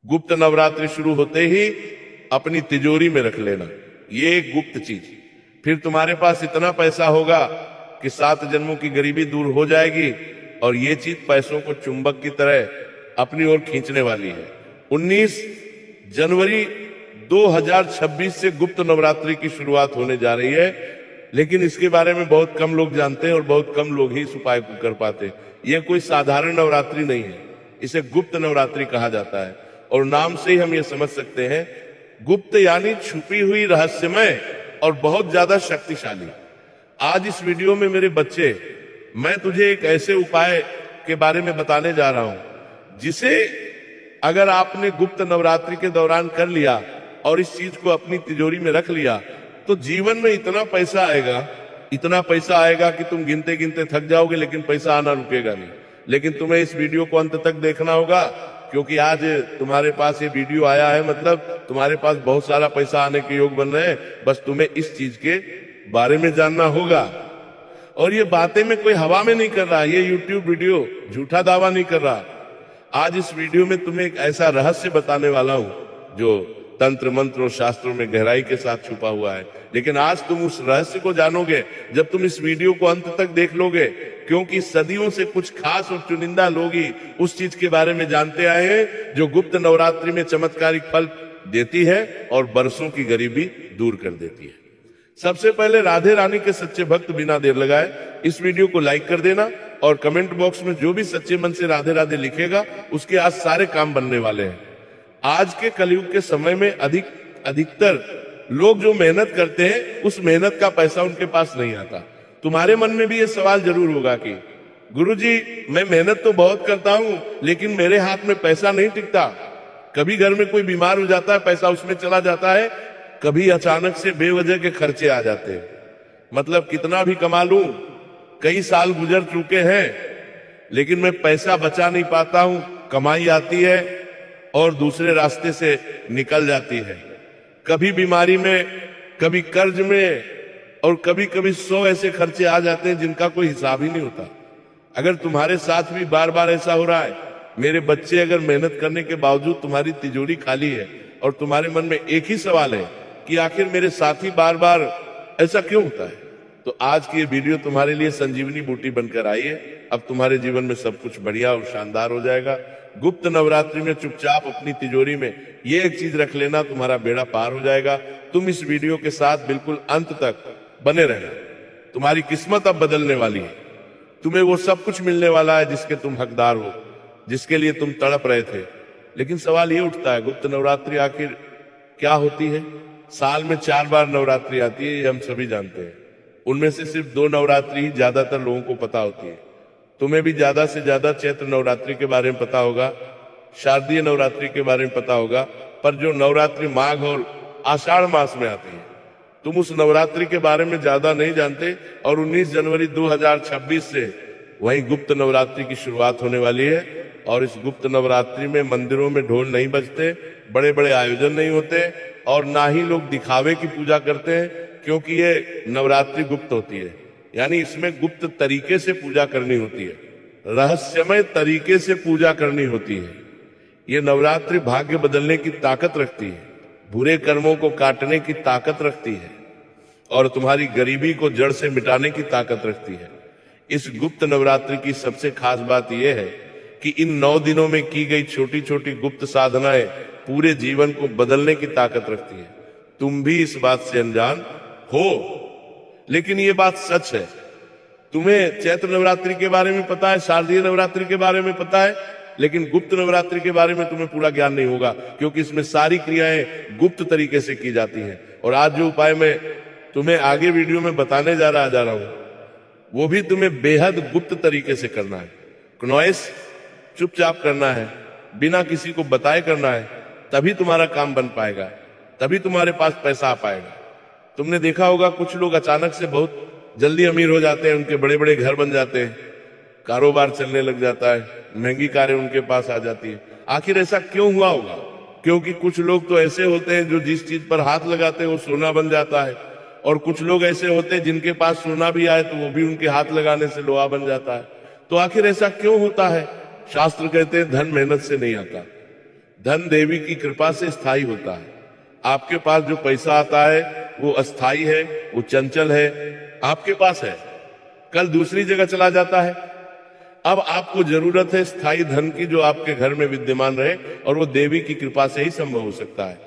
गुप्त नवरात्रि शुरू होते ही अपनी तिजोरी में रख लेना, ये एक गुप्त चीज। फिर तुम्हारे पास इतना पैसा होगा कि 7 जन्मों की गरीबी दूर हो जाएगी, और ये चीज पैसों को चुंबक की तरह अपनी ओर खींचने वाली है। 19 जनवरी 2026 से गुप्त नवरात्रि की शुरुआत होने जा रही है, लेकिन इसके बारे में बहुत कम लोग जानते हैं और बहुत कम लोग ही इस उपाय को कर पाते हैं। यह कोई साधारण नवरात्रि नहीं है, इसे गुप्त नवरात्रि कहा जाता है। और नाम से ही हम ये समझ सकते हैं, गुप्त यानी छुपी हुई, रहस्यमय और बहुत ज्यादा शक्तिशाली। आज इस वीडियो में मेरे बच्चे, मैं तुझे एक ऐसे उपाय के बारे में बताने जा रहा हूं जिसे अगर आपने गुप्त नवरात्रि के दौरान कर लिया और इस चीज को अपनी तिजोरी में रख लिया तो जीवन में इतना पैसा आएगा कि तुम गिनते गिनते थक जाओगे, लेकिन पैसा आना रुकेगा नहीं। लेकिन तुम्हें इस वीडियो को अंत तक देखना होगा, क्योंकि आज तुम्हारे पास ये वीडियो आया है, मतलब तुम्हारे पास बहुत सारा पैसा आने के योग बन रहे हैं। बस तुम्हें इस चीज के बारे में जानना होगा। और ये बातें मैं कोई हवा में नहीं कर रहा, ये यूट्यूब वीडियो झूठा दावा नहीं कर रहा। आज इस वीडियो में तुम्हें एक ऐसा रहस्य बताने वाला हूं जो तंत्र मंत्र और शास्त्रों में गहराई के साथ छुपा हुआ है। लेकिन आज तुम उस रहस्य को जानोगे जब तुम इस वीडियो को अंत तक देख लोगे, क्योंकि सदियों से कुछ खास और चुनिंदा लोग ही उस चीज के बारे में जानते आए हैं जो गुप्त नवरात्रि में चमत्कारिक फल देती है और बरसों की गरीबी दूर कर देती है। सबसे पहले राधे रानी के सच्चे भक्त बिना देर लगाए इस वीडियो को लाइक कर देना, और कमेंट बॉक्स में जो भी सच्चे मन से राधे राधे लिखेगा उसके आज सारे काम बनने वाले हैं। आज के कलयुग के समय में अधिकतर लोग जो मेहनत करते हैं उस मेहनत का पैसा उनके पास नहीं आता। तुम्हारे मन में भी ये सवाल जरूर होगा कि गुरुजी, मैं मेहनत तो बहुत करता हूं लेकिन मेरे हाथ में पैसा नहीं टिकता। कभी घर में कोई बीमार हो जाता है, पैसा उसमें चला जाता है, कभी अचानक से बेवजह के खर्चे आ जाते हैं। मतलब कितना भी कमा लूं, कई साल गुजर चुके हैं लेकिन मैं पैसा बचा नहीं पाता हूं। कमाई आती है और दूसरे रास्ते से निकल जाती है, कभी बीमारी में, कभी कर्ज में, और कभी कभी 100 ऐसे खर्चे आ जाते हैं जिनका कोई हिसाब ही नहीं होता। अगर तुम्हारे साथ भी बार बार ऐसा हो रहा है, मेरे बच्चे, अगर मेहनत करने के बावजूद तुम्हारी तिजोरी खाली है और तुम्हारे मन में एक ही सवाल है कि आखिर मेरे साथी बार बार ऐसा क्यों होता है, तो आज की ये वीडियो तुम्हारे लिए संजीवनी बूटी बनकर आई है। अब तुम्हारे जीवन में सब कुछ बढ़िया और शानदार हो जाएगा। गुप्त नवरात्रि में चुपचाप अपनी तिजोरी में ये एक चीज रख लेना, तुम्हारा बेड़ा पार हो जाएगा। तुम इस वीडियो के साथ बिल्कुल अंत तक बने रहना। तुम्हारी किस्मत अब बदलने वाली है। तुम्हें वो सब कुछ मिलने वाला है जिसके तुम हकदार हो, जिसके लिए तुम तड़प रहे थे। लेकिन सवाल ये उठता है, गुप्त नवरात्रि आखिर क्या होती है? साल में 4 बार नवरात्रि आती है, ये हम सभी जानते हैं। उनमें से सिर्फ 2 नवरात्रि ही ज्यादातर लोगों को पता होती है। तुम्हें भी ज्यादा से ज्यादा चैत्र नवरात्रि के बारे में पता होगा, शारदीय नवरात्रि के बारे में पता होगा, पर जो नवरात्रि माघ और आषाढ़ मास में आती है, तुम उस नवरात्रि के बारे में ज्यादा नहीं जानते। और 19 जनवरी 2026 से वही गुप्त नवरात्रि की शुरुआत होने वाली है। और इस गुप्त नवरात्रि में मंदिरों में ढोल नहीं बजते, बड़े बड़े आयोजन नहीं होते, और ना ही लोग दिखावे की पूजा करते हैं, क्योंकि ये नवरात्रि गुप्त होती है। यानी इसमें गुप्त तरीके से पूजा करनी होती है, रहस्यमय तरीके से पूजा करनी होती है। ये नवरात्रि भाग्य बदलने की ताकत रखती है, बुरे कर्मों को काटने की ताकत रखती है, और तुम्हारी गरीबी को जड़ से मिटाने की ताकत रखती है। इस गुप्त नवरात्रि की सबसे खास बात यह है कि इन 9 दिनों में की गई छोटी छोटी गुप्त साधनाएं पूरे जीवन को बदलने की ताकत रखती है। तुम भी इस बात से अनजान हो, लेकिन ये बात सच है। तुम्हें चैत्र नवरात्रि के बारे में पता है, शारदीय नवरात्रि के बारे में पता है, लेकिन गुप्त नवरात्रि के बारे में तुम्हें पूरा ज्ञान नहीं होगा, क्योंकि इसमें सारी क्रियाएं गुप्त तरीके से की जाती हैं। और आज जो उपाय मैं तुम्हें आगे वीडियो में बताने जा रहा हूं, वो भी तुम्हें बेहद गुप्त तरीके से करना है। नॉइस चुपचाप करना है, बिना किसी को बताए करना है, तभी तुम्हारा काम बन पाएगा, तभी तुम्हारे पास पैसा आ पाएगा। तुमने देखा होगा कुछ लोग अचानक से बहुत जल्दी अमीर हो जाते हैं, उनके बड़े बड़े घर बन जाते हैं, कारोबार चलने लग जाता है, महंगी कारें उनके पास आ जाती है। आखिर ऐसा क्यों हुआ होगा? क्योंकि कुछ लोग तो ऐसे होते हैं जो जिस चीज पर हाथ लगाते हैं वो सोना बन जाता है, और कुछ लोग ऐसे होते हैं जिनके पास सोना भी आए तो वो भी उनके हाथ लगाने से लोहा बन जाता है। तो आखिर ऐसा क्यों होता है? शास्त्र कहते हैं धन मेहनत से नहीं आता, धन देवी की कृपा से स्थायी होता है। आपके पास जो पैसा आता है वो अस्थाई है, वो चंचल है, आपके पास है, कल दूसरी जगह चला जाता है। अब आपको जरूरत है स्थायी धन की जो आपके घर में विद्यमान रहे, और वो देवी की कृपा से ही संभव हो सकता है।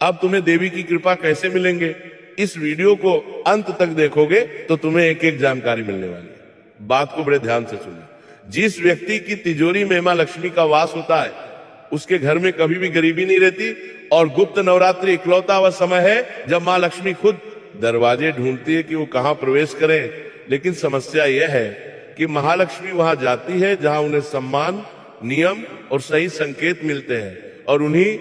अब तुम्हें देवी की कृपा कैसे मिलेंगे, इस वीडियो को अंत तक देखोगे तो तुम्हें एक एक जानकारी मिलने वाली है। बात को बड़े ध्यान से सुनो। जिस व्यक्ति की तिजोरी में मां लक्ष्मी का वास होता है उसके घर में कभी भी गरीबी नहीं रहती, और गुप्त नवरात्रि इकलौता वह समय है जब मां लक्ष्मी खुद दरवाजे ढूंढती है कि वो कहां प्रवेश करें। लेकिन समस्या यह है कि महालक्ष्मी वहां जाती है जहां उन्हें सम्मान, नियम और सही संकेत मिलते हैं, और उन्हीं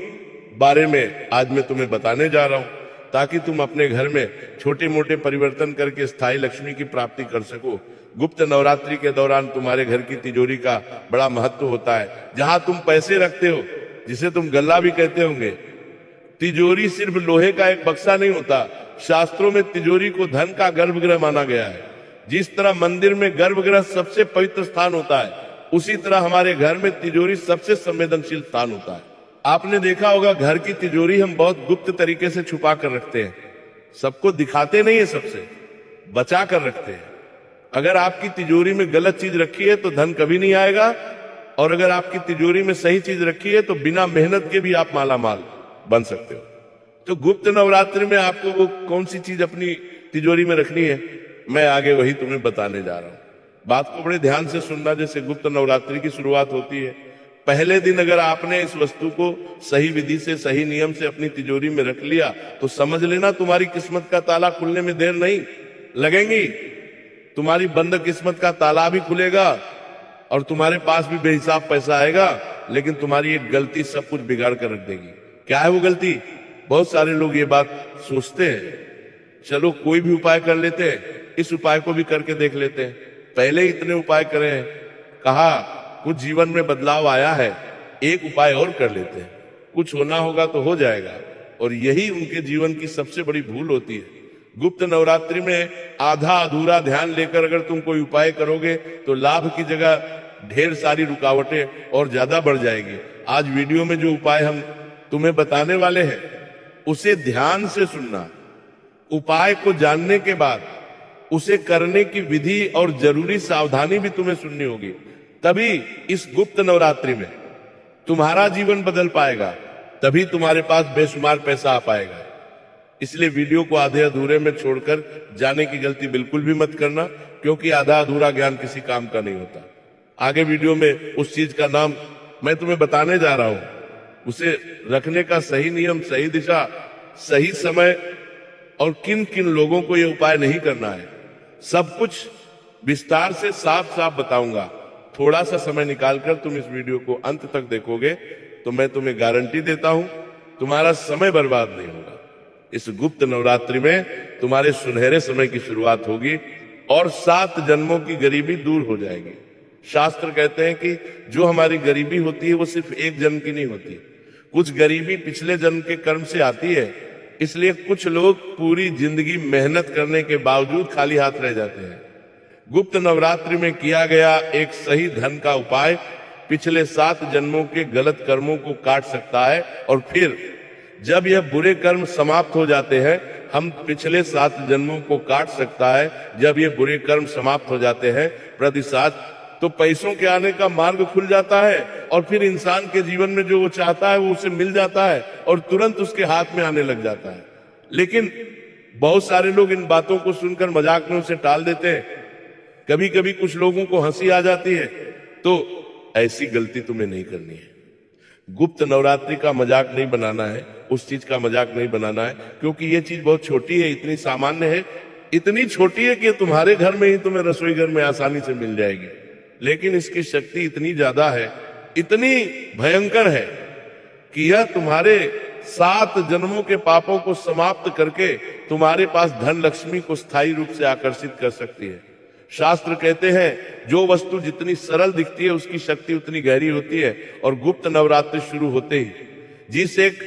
बारे में आज मैं तुम्हें बताने जा रहा हूं, ताकि तुम अपने घर में छोटे मोटे परिवर्तन करके स्थायी लक्ष्मी की प्राप्ति कर सको। गुप्त नवरात्रि के दौरान तुम्हारे घर की तिजोरी का बड़ा महत्व होता है। जहां तुम पैसे रखते हो, जिसे तुम गल्ला भी कहते होंगे, तिजोरी सिर्फ लोहे का एक बक्सा नहीं होता। शास्त्रों में तिजोरी को धन का गर्भगृह माना गया है। जिस तरह मंदिर में गर्भगृह सबसे पवित्र स्थान होता है, उसी तरह हमारे घर में तिजोरी सबसे संवेदनशील स्थान होता है। आपने देखा होगा घर की तिजोरी हम बहुत गुप्त तरीके से छुपा कर रखते हैं, सबको दिखाते नहीं है, सबसे बचा कर रखते हैं। अगर आपकी तिजोरी में गलत चीज रखी है तो धन कभी नहीं आएगा, और अगर आपकी तिजोरी में सही चीज रखी है तो बिना मेहनत के भी आप माला माल बन सकते हो। तो गुप्त नवरात्रि में आपको वो कौन सी चीज अपनी तिजोरी में रखनी है, मैं आगे वही तुम्हें बताने जा रहा हूं। बात को बड़े ध्यान से सुनना। जैसे गुप्त नवरात्रि की शुरुआत होती है, पहले दिन अगर आपने इस वस्तु को सही विधि से, सही नियम से अपनी तिजोरी में रख लिया तो समझ लेना तुम्हारी किस्मत का ताला खुलने में देर नहीं लगेगी। तुम्हारी बंद किस्मत का ताला भी खुलेगा और तुम्हारे पास भी बेहिसाब पैसा आएगा, लेकिन तुम्हारी एक गलती सब कुछ बिगाड़ कर रख देगी। क्या है वो गलती? बहुत सारे लोग ये बात सोचते हैं, चलो कोई भी उपाय कर लेते हैं, इस उपाय को भी करके देख लेते हैं। पहले इतने उपाय करें, कहा कुछ जीवन में बदलाव आया है, एक उपाय और कर लेते हैं, कुछ होना होगा तो हो जाएगा। और यही उनके जीवन की सबसे बड़ी भूल होती है। गुप्त नवरात्रि में आधा अधूरा ध्यान लेकर अगर तुम कोई उपाय करोगे तो लाभ की जगह ढेर सारी रुकावटें और ज्यादा बढ़ जाएगी। आज वीडियो में जो उपाय हम तुम्हें बताने वाले हैं उसे ध्यान से सुनना। उपाय को जानने के बाद उसे करने की विधि और जरूरी सावधानी भी तुम्हें सुननी होगी, तभी इस गुप्त नवरात्रि में तुम्हारा जीवन बदल पाएगा, तभी तुम्हारे पास बेशुमार पैसा आ पाएगा। इसलिए वीडियो को आधे अधूरे में छोड़कर जाने की गलती बिल्कुल भी मत करना, क्योंकि आधा अधूरा ज्ञान किसी काम का नहीं होता। आगे वीडियो में उस चीज का नाम मैं तुम्हें बताने जा रहा हूं, उसे रखने का सही नियम, सही दिशा, सही समय और किन किन लोगों को यह उपाय नहीं करना है, सब कुछ विस्तार से साफ साफ बताऊंगा। थोड़ा सा समय निकालकर तुम इस वीडियो को अंत तक देखोगे तो मैं तुम्हें गारंटी देता हूं तुम्हारा समय बर्बाद नहीं होगा। इस गुप्त नवरात्रि में तुम्हारे सुनहरे समय की शुरुआत होगी और 7 जन्मों की गरीबी दूर हो जाएगी। शास्त्र कहते हैं कि जो हमारी गरीबी होती है वो सिर्फ एक जन्म की नहीं होती, कुछ गरीबी पिछले जन्म के कर्म से आती है। इसलिए कुछ लोग पूरी जिंदगी मेहनत करने के बावजूद खाली हाथ रह जाते हैं। गुप्त नवरात्रि में किया गया एक सही धन का उपाय पिछले 7 जन्मों के गलत कर्मों को काट सकता है, और फिर जब यह बुरे कर्म समाप्त हो जाते हैं, हम पिछले 7 जन्मों को काट सकता है। जब ये बुरे कर्म समाप्त हो जाते हैं प्रतिसाद, तो पैसों के आने का मार्ग खुल जाता है, और फिर इंसान के जीवन में जो वो चाहता है वो उसे मिल जाता है और तुरंत उसके हाथ में आने लग जाता है। लेकिन बहुत सारे लोग इन बातों को सुनकर मजाक में उसे टाल देते हैं। कभी कभी कुछ लोगों को हंसी आ जाती है, तो ऐसी गलती तुम्हें नहीं करनी है। गुप्त नवरात्रि का मजाक नहीं बनाना है, उस चीज का मजाक नहीं बनाना है, क्योंकि ये चीज बहुत छोटी है, इतनी सामान्य है, इतनी छोटी है कि तुम्हारे घर में ही तुम्हें रसोई घर में आसानी से मिल जाएगी। लेकिन इसकी शक्ति इतनी ज्यादा है, इतनी भयंकर है कि यह तुम्हारे 7 जन्मों के पापों को समाप्त करके तुम्हारे पास धन लक्ष्मी को स्थायी रूप से आकर्षित कर सकती है। शास्त्र कहते हैं जो वस्तु जितनी सरल दिखती है उसकी शक्ति उतनी गहरी होती है। और गुप्त नवरात्रि शुरू होते ही जिस एक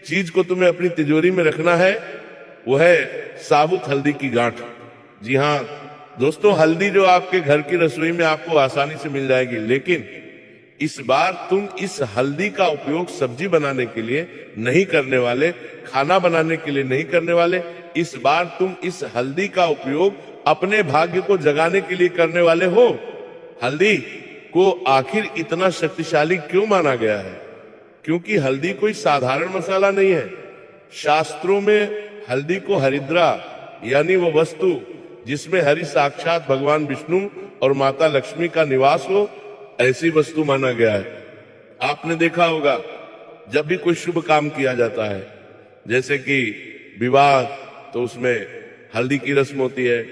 चीज को तुम्हें अपनी तिजोरी में रखना है वो है साबुत हल्दी की गांठ। जी हाँ दोस्तों, हल्दी जो आपके घर की रसोई में आपको आसानी से मिल जाएगी, लेकिन इस बार तुम इस हल्दी का उपयोग सब्जी बनाने के लिए नहीं करने वाले, खाना बनाने के लिए नहीं करने वाले। इस बार तुम इस हल्दी का उपयोग अपने भाग्य को जगाने के लिए करने वाले हो। हल्दी को आखिर इतना शक्तिशाली क्यों माना गया है? क्योंकि हल्दी कोई साधारण मसाला नहीं है। शास्त्रों में हल्दी को हरिद्रा यानी वो वस्तु जिसमें हरि साक्षात भगवान विष्णु और माता लक्ष्मी का निवास हो, ऐसी वस्तु माना गया है। आपने देखा होगा जब भी कोई शुभ काम किया जाता है, जैसे कि विवाह, तो उसमें हल्दी की रस्म होती है।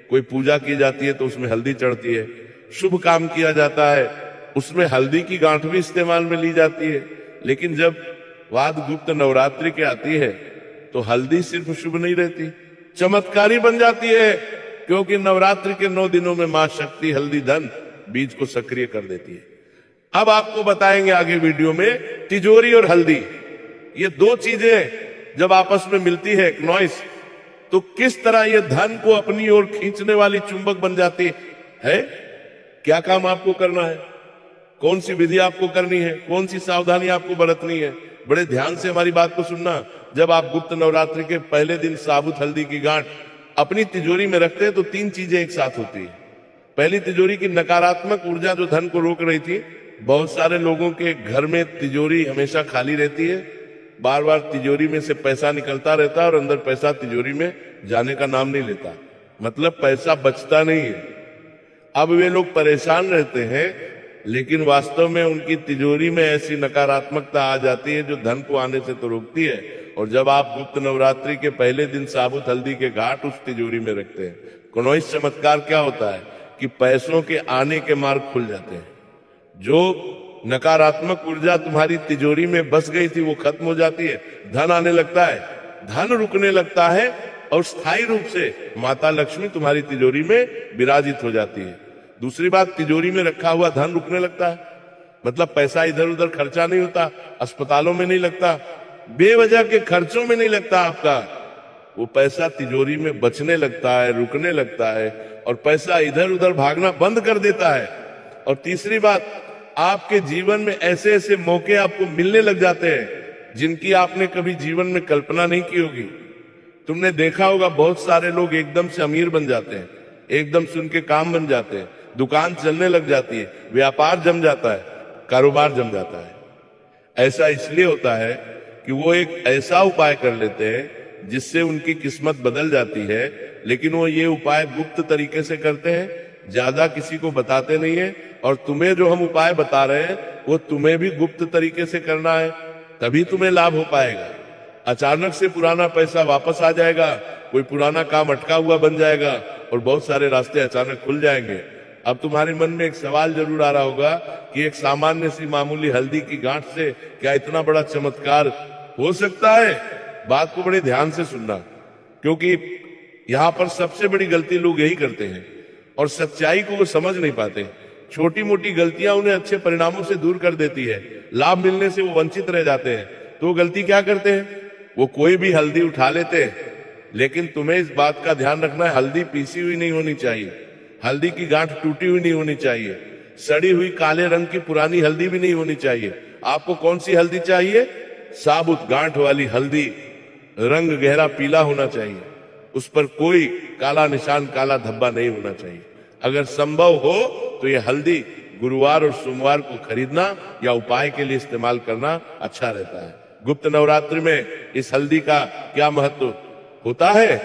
कोई पूजा की जाती है तो उसमें हल्दी चढ़ती है। शुभ काम किया जाता है उसमें हल्दी की गांठ भी इस्तेमाल में ली जाती है। लेकिन जब बात गुप्त नवरात्रि की आती है तो हल्दी सिर्फ शुभ नहीं रहती, चमत्कारी बन जाती है। क्योंकि नवरात्रि के 9 दिनों में मां शक्ति हल्दी धन बीज को सक्रिय कर देती है। अब आपको बताएंगे आगे वीडियो में, तिजोरी और हल्दी, ये दो चीजें जब आपस में मिलती है, एक नॉइस, तो किस तरह ये धन को अपनी ओर खींचने वाली चुंबक बन जाती है। क्या काम आपको करना है, कौन सी विधि आपको करनी है, कौन सी सावधानी आपको बरतनी है, बड़े ध्यान से हमारी बात को सुनना। जब आप गुप्त नवरात्रि के पहले दिन साबुत हल्दी की गांठ अपनी तिजोरी में रखते हैं तो 3 चीजें एक साथ होती है। पहली, तिजोरी की नकारात्मक ऊर्जा जो धन को रोक रही थी। बहुत सारे लोगों के घर में तिजोरी हमेशा खाली रहती है, बार बार तिजोरी में से पैसा निकलता रहता है और अंदर पैसा तिजोरी में जाने का नाम नहीं लेता, मतलब पैसा बचता नहीं है। अब वे लोग परेशान रहते हैं, लेकिन वास्तव में उनकी तिजोरी में ऐसी नकारात्मकता आ जाती है जो धन को आने से तो रोकती है। और जब आप गुप्त नवरात्रि के पहले दिन साबुत हल्दी के घाट उस तिजोरी में रखते हैं, कोनोइस चमत्कार क्या होता है कि पैसों के आने के मार्ग खुल जाते हैं। जो नकारात्मक ऊर्जा तुम्हारी तिजोरी में बस गई थी वो खत्म हो जाती है, धन आने लगता है, धन रुकने लगता है और स्थायी रूप से माता लक्ष्मी तुम्हारी तिजोरी में विराजित हो जाती है। दूसरी बात, तिजोरी में रखा हुआ धन रुकने लगता है, मतलब पैसा इधर उधर खर्चा नहीं होता, अस्पतालों में नहीं लगता, बेवजह के खर्चों में नहीं लगता आपका, वो पैसा तिजोरी में बचने लगता है, रुकने लगता है और पैसा इधर उधर भागना बंद कर देता है। और तीसरी बात, आपके जीवन में ऐसे ऐसे मौके आपको मिलने लग जाते हैं जिनकी आपने कभी जीवन में कल्पना नहीं की होगी। तुमने देखा होगा बहुत सारे लोग एकदम से अमीर बन जाते हैं, एकदम से उनके काम बन जाते हैं, दुकान चलने लग जाती है, व्यापार जम जाता है, कारोबार जम जाता है। ऐसा इसलिए होता है कि वो एक ऐसा उपाय कर लेते हैं जिससे उनकी किस्मत बदल जाती है। लेकिन वो ये उपाय गुप्त तरीके से करते हैं, ज्यादा किसी को बताते नहीं है। और तुम्हें जो हम उपाय बता रहे हैं वो तुम्हें भी गुप्त तरीके से करना है, तभी तुम्हें लाभ हो पाएगा। अचानक से पुराना पैसा वापस आ जाएगा, कोई पुराना काम अटका हुआ बन जाएगा और बहुत सारे रास्ते अचानक खुल जाएंगे। अब तुम्हारे मन में एक सवाल जरूर आ रहा होगा कि एक सामान्य सी मामूली हल्दी की गांठ से क्या इतना बड़ा चमत्कार हो सकता है? बात को बड़े ध्यान से सुनना, क्योंकि यहाँ पर सबसे बड़ी गलती लोग यही करते हैं और सच्चाई को वो समझ नहीं पाते। छोटी मोटी गलतियां उन्हें अच्छे परिणामों से दूर कर देती है, लाभ मिलने से वो वंचित रह जाते हैं। तो वो गलती क्या करते हैं, वो कोई भी हल्दी उठा लेते हैं। लेकिन तुम्हें इस बात का ध्यान रखना है, हल्दी पीसी हुई नहीं होनी चाहिए, हल्दी की गांठ टूटी हुई नहीं होनी चाहिए, सड़ी हुई काले रंग की पुरानी हल्दी भी नहीं होनी चाहिए। आपको कौन सी हल्दी चाहिए? साबुत गांठ वाली हल्दी, रंग गहरा पीला होना चाहिए, उस पर कोई काला निशान, काला धब्बा नहीं होना चाहिए। अगर संभव हो तो ये हल्दी गुरुवार और सोमवार को खरीदना या उपाय के लिए इस्तेमाल करना अच्छा रहता है। गुप्त नवरात्रि में इस हल्दी का क्या महत्व होता है?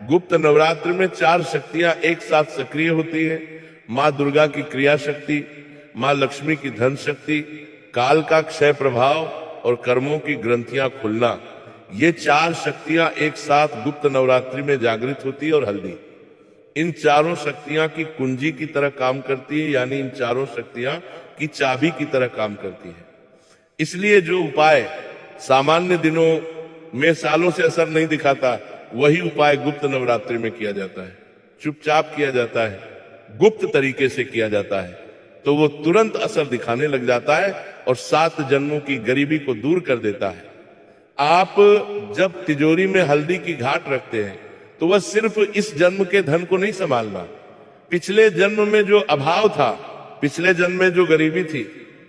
गुप्त नवरात्रि में 4 शक्तियां एक साथ सक्रिय होती है। माँ दुर्गा की क्रिया शक्ति, माँ लक्ष्मी की धन शक्ति, काल का क्षय प्रभाव और कर्मों की ग्रंथियां खुलना। ये 4 शक्तियां एक साथ गुप्त नवरात्रि में जागृत होती है और हल्दी इन चारों शक्तियां की कुंजी की तरह काम करती है, यानी इन चारों शक्तियां की चाबी की तरह काम करती है। इसलिए जो उपाय सामान्य दिनों में सालों से असर नहीं दिखाता, वही उपाय गुप्त नवरात्रि में किया जाता है, चुपचाप किया जाता है, गुप्त तरीके से किया जाता है, तो वो तुरंत असर दिखाने लग जाता है और 7 जन्मों की गरीबी को दूर कर देता है। आप जब तिजोरी में हल्दी की घाट रखते हैं तो वह सिर्फ इस जन्म के धन को नहीं संभालना, पिछले जन्म में जो अभाव था, पिछले जन्म में जो गरीबी थी,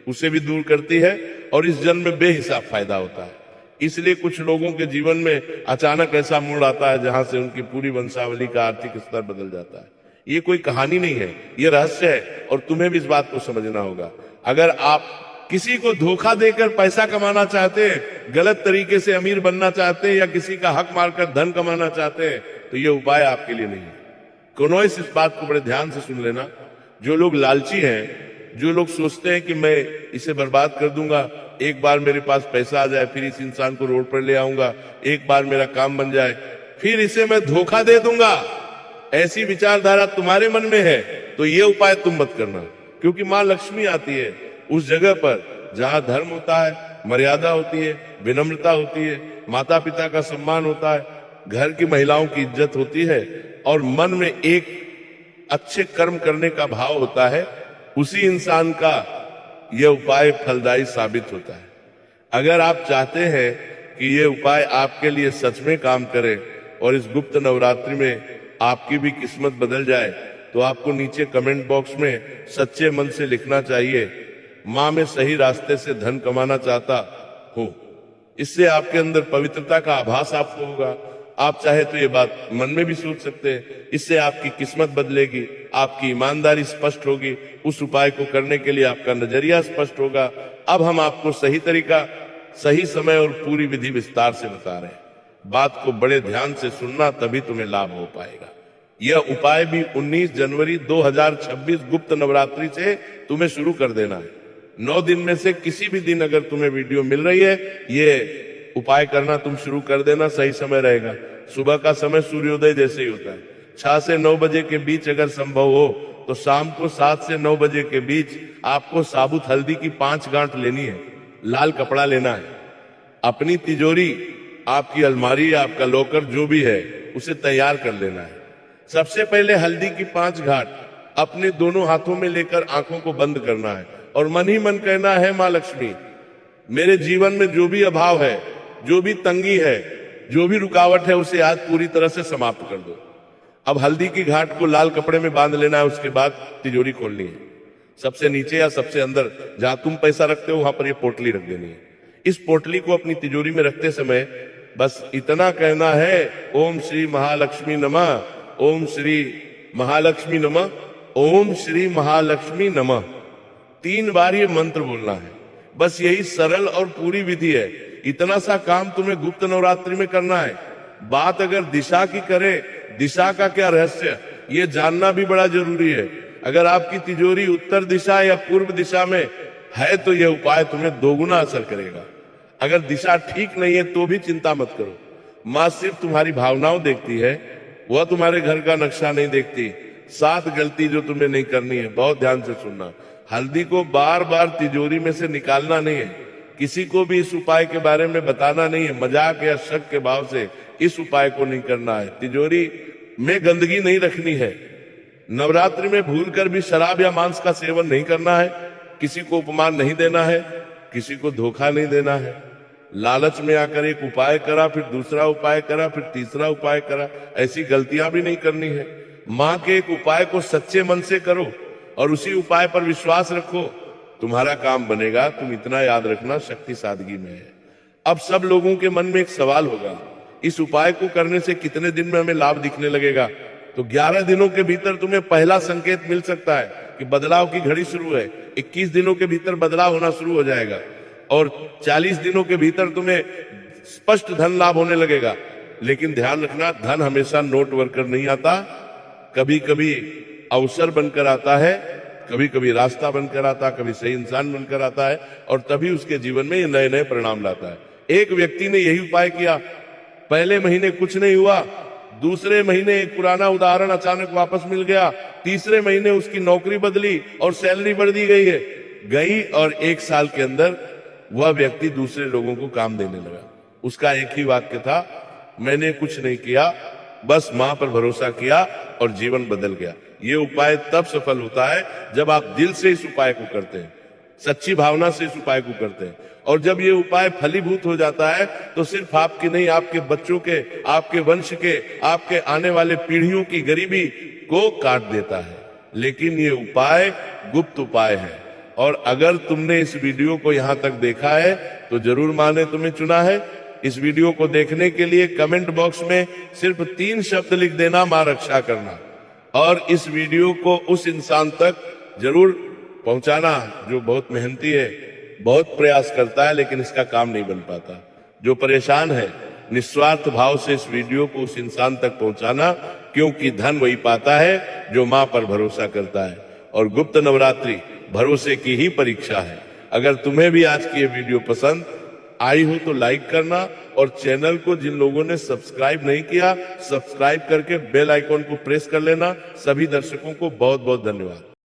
उसे भी दूर करती है और इस जन्म में बेहिसाब फायदा होता है। इसलिए कुछ लोगों के जीवन में अचानक ऐसा मोड़ आता है जहां से उनकी पूरी वंशावली का आर्थिक स्तर बदल जाता है। ये कोई कहानी नहीं है, ये रहस्य है और तुम्हें भी इस बात को समझना होगा। अगर आप किसी को धोखा देकर पैसा कमाना चाहते हैं, गलत तरीके से अमीर बनना चाहते हैं या किसी का हक मारकर धन कमाना चाहते हैं, तो ये उपाय आपके लिए नहीं है। कनोइस इस बात को बड़े ध्यान से सुन लेना। जो लोग लालची हैं, जो लोग सोचते हैं कि मैं इसे बर्बाद कर दूंगा, एक बार मेरे पास पैसा आ जाए फिर इस इंसान को रोड पर ले आऊंगा, एक बार मेरा काम बन जाए फिर इसे मैं धोखा दे दूंगा, ऐसी विचारधारा तुम्हारे मन में है तो ये उपाय तुम मत करना। क्योंकि मां लक्ष्मी आती है उस जगह पर जहां धर्म होता है, मर्यादा होती है, विनम्रता होती है, माता पिता का सम्मान होता है, घर की महिलाओं की इज्जत होती है और मन में एक अच्छे कर्म करने का भाव होता है। उसी इंसान का यह उपाय फलदायी साबित होता है। अगर आप चाहते हैं कि यह उपाय आपके लिए सच में काम करे और इस गुप्त नवरात्रि में आपकी भी किस्मत बदल जाए, तो आपको नीचे कमेंट बॉक्स में सच्चे मन से लिखना चाहिए, मां मैं सही रास्ते से धन कमाना चाहता हूं। इससे आपके अंदर पवित्रता का आभास आपको होगा। आप चाहे तो ये बात मन में भी सोच सकते हैं। इससे आपकी किस्मत बदलेगी, आपकी ईमानदारी स्पष्ट होगी, उस उपाय को करने के लिए आपका नजरिया स्पष्ट होगा। अब हम आपको सही तरीका, सही समय और पूरी विधि विस्तार से बता रहे हैं। बात को बड़े ध्यान से सुनना, तभी तुम्हें लाभ हो पाएगा। यह उपाय भी 19 जनवरी 2026 गुप्त नवरात्रि से तुम्हें शुरू कर देना है। 9 दिन में से किसी भी दिन अगर तुम्हें वीडियो मिल रही है, ये उपाय करना तुम शुरू कर देना। सही समय रहेगा, सुबह का समय सूर्योदय जैसे ही होता है। 6 से 9 बजे के बीच अगर संभव हो तो शाम को 7 से 9 बजे के बीच आपको साबुत हल्दी की 5 गांठ लेनी है, लाल कपड़ा लेना है, अपनी तिजोरी, आपकी अलमारी, आपका लॉकर जो भी है उसे तैयार कर लेना है। सबसे पहले हल्दी की 5 गांठ अपने दोनों हाथों में लेकर आंखों को बंद करना है और मन ही मन कहना है, मां लक्ष्मी मेरे जीवन में जो भी अभाव है, जो भी तंगी है, जो भी रुकावट है, उसे आज पूरी तरह से समाप्त कर दो। अब हल्दी की घाट को लाल कपड़े में बांध लेना है। उसके बाद तिजोरी खोलनी है। सबसे नीचे या सबसे अंदर जहां तुम पैसा रखते हो वहां पर ये पोटली रख देनी है। इस पोटली को अपनी तिजोरी में रखते समय बस इतना कहना है, ओम श्री महालक्ष्मी नमः, ओम श्री महालक्ष्मी नमः, ओम श्री महालक्ष्मी नमः। 3 बार ये मंत्र बोलना है। बस यही सरल और पूरी विधि है। इतना सा काम तुम्हें गुप्त नवरात्रि में करना है। बात अगर दिशा की करे, दिशा का क्या रहस्य, ये जानना भी बड़ा जरूरी है। अगर आपकी तिजोरी उत्तर दिशा या पूर्व दिशा में है तो यह उपाय तुम्हें दोगुना असर करेगा। अगर दिशा ठीक नहीं है तो भी चिंता मत करो। मां सिर्फ तुम्हारी भावनाओं देखती है, वह तुम्हारे घर का नक्शा नहीं देखती। 7 गलती जो तुम्हें नहीं करनी है, बहुत ध्यान से सुनना। हल्दी को बार बार तिजोरी में से निकालना नहीं है। किसी को भी इस उपाय के बारे में बताना नहीं है। मजाक या शक के भाव से इस उपाय को नहीं करना है। तिजोरी में गंदगी नहीं रखनी है। नवरात्रि में भूलकर भी शराब या मांस का सेवन नहीं करना है। किसी को उपमान नहीं देना है, किसी को धोखा नहीं देना है। लालच में आकर एक उपाय करा, फिर दूसरा उपाय करा, फिर तीसरा उपाय करा, ऐसी गलतियां भी नहीं करनी है। मां के एक उपाय को सच्चे मन से करो और उसी उपाय पर विश्वास रखो, तुम्हारा काम बनेगा। तुम इतना याद रखना, शक्ति सादगी में है। अब सब लोगों के मन में एक सवाल होगा, इस उपाय को करने से कितने दिन में हमें लाभ दिखने लगेगा? तो 11 दिनों के भीतर तुम्हें पहला संकेत मिल सकता है कि बदलाव की घड़ी शुरू है। 21 दिनों के भीतर बदलाव होना शुरू हो जाएगा और 40 दिनों के भीतर तुम्हें स्पष्ट धन लाभ होने लगेगा। लेकिन ध्यान रखना, धन हमेशा नोट बनकर नहीं आता, कभी कभी अवसर बनकर आता है, कभी कभी रास्ता बनकर आता है, कभी सही इंसान बनकर आता है और तभी उसके जीवन में ये नए नए परिणाम लाता है। एक व्यक्ति ने यही उपाय किया, पहले महीने कुछ नहीं हुआ, दूसरे महीने एक पुराना उदाहरण अचानक वापस मिल गया, तीसरे महीने उसकी नौकरी बदली और सैलरी बढ़ दी गई और 1 साल के अंदर वह व्यक्ति दूसरे लोगों को काम देने लगा। उसका एक ही वाक्य था, मैंने कुछ नहीं किया, बस मां पर भरोसा किया और जीवन बदल गया। ये उपाय तब सफल होता है जब आप दिल से इस उपाय को करते हैं, सच्ची भावना से इस उपाय को करते हैं। और जब ये उपाय फलीभूत हो जाता है तो सिर्फ आपकी नहीं, आपके बच्चों के, आपके वंश के, आपके आने वाले पीढ़ियों की गरीबी को काट देता है। लेकिन ये उपाय गुप्त उपाय है और अगर तुमने इस वीडियो को यहां तक देखा है तो जरूर मां ने तुम्हें चुना है। इस वीडियो को देखने के लिए कमेंट बॉक्स में सिर्फ 3 शब्द लिख देना, मां रक्षा करना, और इस वीडियो को उस इंसान तक जरूर पहुंचाना जो बहुत मेहनती है, बहुत प्रयास करता है लेकिन इसका काम नहीं बन पाता, जो परेशान है। निस्वार्थ भाव से इस वीडियो को उस इंसान तक पहुंचाना, क्योंकि धन वही पाता है जो मां पर भरोसा करता है। और गुप्त नवरात्रि भरोसे की ही परीक्षा है। अगर तुम्हें भी आज की ये वीडियो पसंद आई हो तो लाइक करना, और चैनल को जिन लोगों ने सब्सक्राइब नहीं किया, सब्सक्राइब करके बेल आइकॉन को प्रेस कर लेना। सभी दर्शकों को बहुत बहुत धन्यवाद।